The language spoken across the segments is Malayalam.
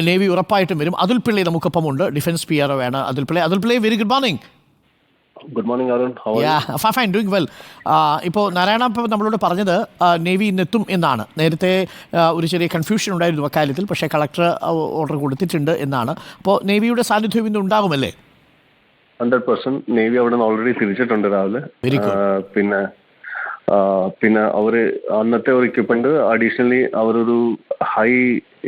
നേവി ഉറപ്പായിട്ടും വരും. അതുൽ പിള്ളൈ നമുക്കൊപ്പമുണ്ട്, ഡിഫൻസ് PRO ആണ് Atul Pillai. Very good morning. Good morning Arun, how are you? Fine, doing well. ഇപ്പോൾ നാരായണ ഇപ്പോൾ നമ്മളോട് പറഞ്ഞത് നേവി ഇന്നെത്തും എന്നാണ്. നേരത്തെ ഒരു ചെറിയ കൺഫ്യൂഷൻ ഉണ്ടായിരുന്നു അക്കാര്യത്തിൽ, പക്ഷേ കളക്ടർ ഓർഡർ കൊടുത്തിട്ടുണ്ട് എന്നാണ്. അപ്പോൾ നേവിയുടെ സാന്നിധ്യം ഇന്ന് ഉണ്ടാകുമല്ലേ? 100% നേവി അവിടെ നിന്ന് ഓൾറെഡി തിരിച്ചിട്ടുണ്ട് രാവിലെ. പിന്നെ അവര് അന്നത്തെ ഒരു എക്യുപ്മെന്റ് അഡീഷണലി അവരൊരു ഹൈ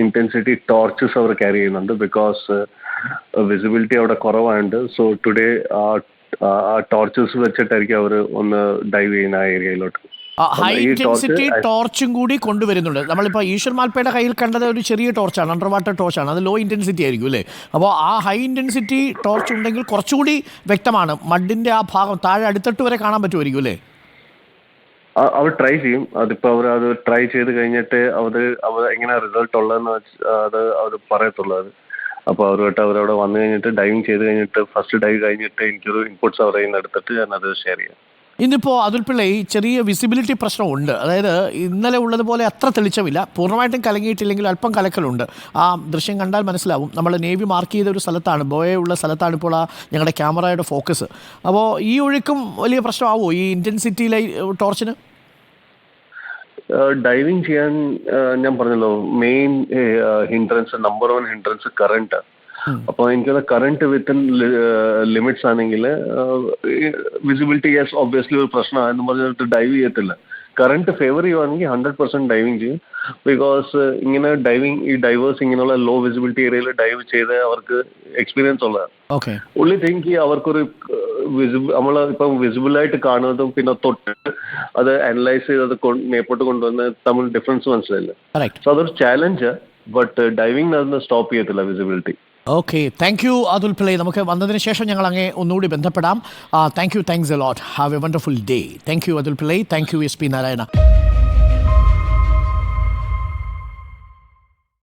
ഇന്റൻസിറ്റി ടോർച്ചസ് അവർ ക്യാരി ചെയ്യുന്നുണ്ട്. ബിക്കോസ് വിസിബിലിറ്റി അവിടെ കുറവായുണ്ട്. സോ ടുഡേ ആ ടോർച്ചസ് വെച്ചിട്ടായിരിക്കും അവർ ഒന്ന് ഡൈവ് ചെയ്യുന്ന ആ ഏരിയയിലോട്ട്. ഹൈ ഇന്റൻസിറ്റി ടോർച്ചും കൂടി കൊണ്ടുവരുന്നുണ്ട്. നമ്മളിപ്പോൾ ഈശ്വർ മാൽപ്പയുടെ കയ്യിൽ കണ്ടത് ഒരു ചെറിയ ടോർച്ചാണ്, അണ്ടർ വാട്ടർ ടോർച്ചാണ്. അത് ലോ ഇന്റൻസിറ്റി ആയിരിക്കും അല്ലേ? അപ്പോൾ ആ ഹൈ ഇന്റൻസിറ്റി ടോർച്ച് ഉണ്ടെങ്കിൽ കുറച്ചുകൂടി വ്യക്തമാണ്. മഡിൻ്റെ ആ ഭാഗം താഴെ അടുത്തിട്ട് വരെ കാണാൻ പറ്റുമായിരിക്കും അല്ലേ? അവർ ട്രൈ ചെയ്യും. അതിപ്പോൾ അത് ട്രൈ ചെയ്ത് കഴിഞ്ഞിട്ട് അവർ എങ്ങനെ റിസൾട്ട് ഉള്ളതെന്ന് അത് അവർ പറയത്തുള്ളത്. അപ്പോൾ അവരവിടെ വന്നു കഴിഞ്ഞിട്ട് ഡൈവിങ് ചെയ്ത് കഴിഞ്ഞിട്ട് ഫസ്റ്റ് ഡൈവ് കഴിഞ്ഞിട്ട് എനിക്കൊരു ഇൻപുട്സ് അവരെ എടുത്തിട്ട് ഞാനത് ഷെയർ ചെയ്യാം. ഇന്നിപ്പോൾ അതുൽ പിള്ളൈ ചെറിയ വിസിബിലിറ്റി പ്രശ്നമുണ്ട്. അതായത് ഇന്നലെ ഉള്ളതുപോലെ അത്ര തെളിച്ചമില്ല, പൂർണ്ണമായിട്ടും കലങ്ങിയിട്ടില്ലെങ്കിൽ അല്പം കലക്കലുണ്ട്. ആ ദൃശ്യം കണ്ടാൽ മനസ്സിലാവും. നമ്മൾ നേവി മാർക്ക് ചെയ്ത ഒരു സ്ഥലത്താണ്, ബോയെ ഉള്ള സ്ഥലത്താണ് ഇപ്പോൾ ഞങ്ങളുടെ ക്യാമറയുടെ ഫോക്കസ്. അപ്പോൾ ഈ ഒഴുക്കും വലിയ പ്രശ്നമാവുമോ ഈ ഇന്റൻസിറ്റി ടോർച്ചിന്? ഡൈവിങ് ചെയ്യാൻ ഞാൻ പറഞ്ഞല്ലോ, main hindrance, number 1 hindrance current. അപ്പോൾ എനിക്കത് കറണ്ട് വിത്തിൻ ലിമിറ്റ്സ് ആണെങ്കിൽ വിസിബിലിറ്റി യെസ് ഒബ്വിയസ്ലി ഒരു പ്രശ്നമാണെന്ന് പറഞ്ഞിട്ട് ഡൈവ് ചെയ്യത്തില്ല. കറണ്ട് ഫേവർ ചെയ്യുവാണെങ്കിൽ 100% ഡൈവിങ് ചെയ്യും. ബിക്കോസ് ഇങ്ങനെ ഈ ഡൈവേഴ്സ് ഇങ്ങനെയുള്ള ലോ വിസിബിലിറ്റി ഏരിയയിൽ ഡൈവ് ചെയ്ത് അവർക്ക് എക്സ്പീരിയൻസ് ഉള്ളതാണ്. ഉള്ളി തിങ്ക് അവർക്കൊരു നമ്മളിപ്പം വിസിബിളായിട്ട് കാണുന്നതും പിന്നെ തൊട്ട് അത് അനലൈസ് ചെയ്ത് അത് മേപ്പോട്ട് കൊണ്ടുവന്ന് തമ്മിൽ ഡിഫറൻസ് മനസ്സിലായില്ല. സോ അതൊരു ചാലഞ്ച്. ബട്ട് ഡൈവിംഗ് അതൊന്ന് സ്റ്റോപ്പ് ചെയ്യത്തില്ല visibility. Okay, thank you Atul Pillai. നമുക്ക് വന്നതിന് ശേഷം ഞങ്ങൾ അങ്ങേ ഒന്നുകൂടി ബന്ധപ്പെടാം. Thanks a lot. Have a wonderful day. Thank you Atul Pillai. Thank you SP Narayana.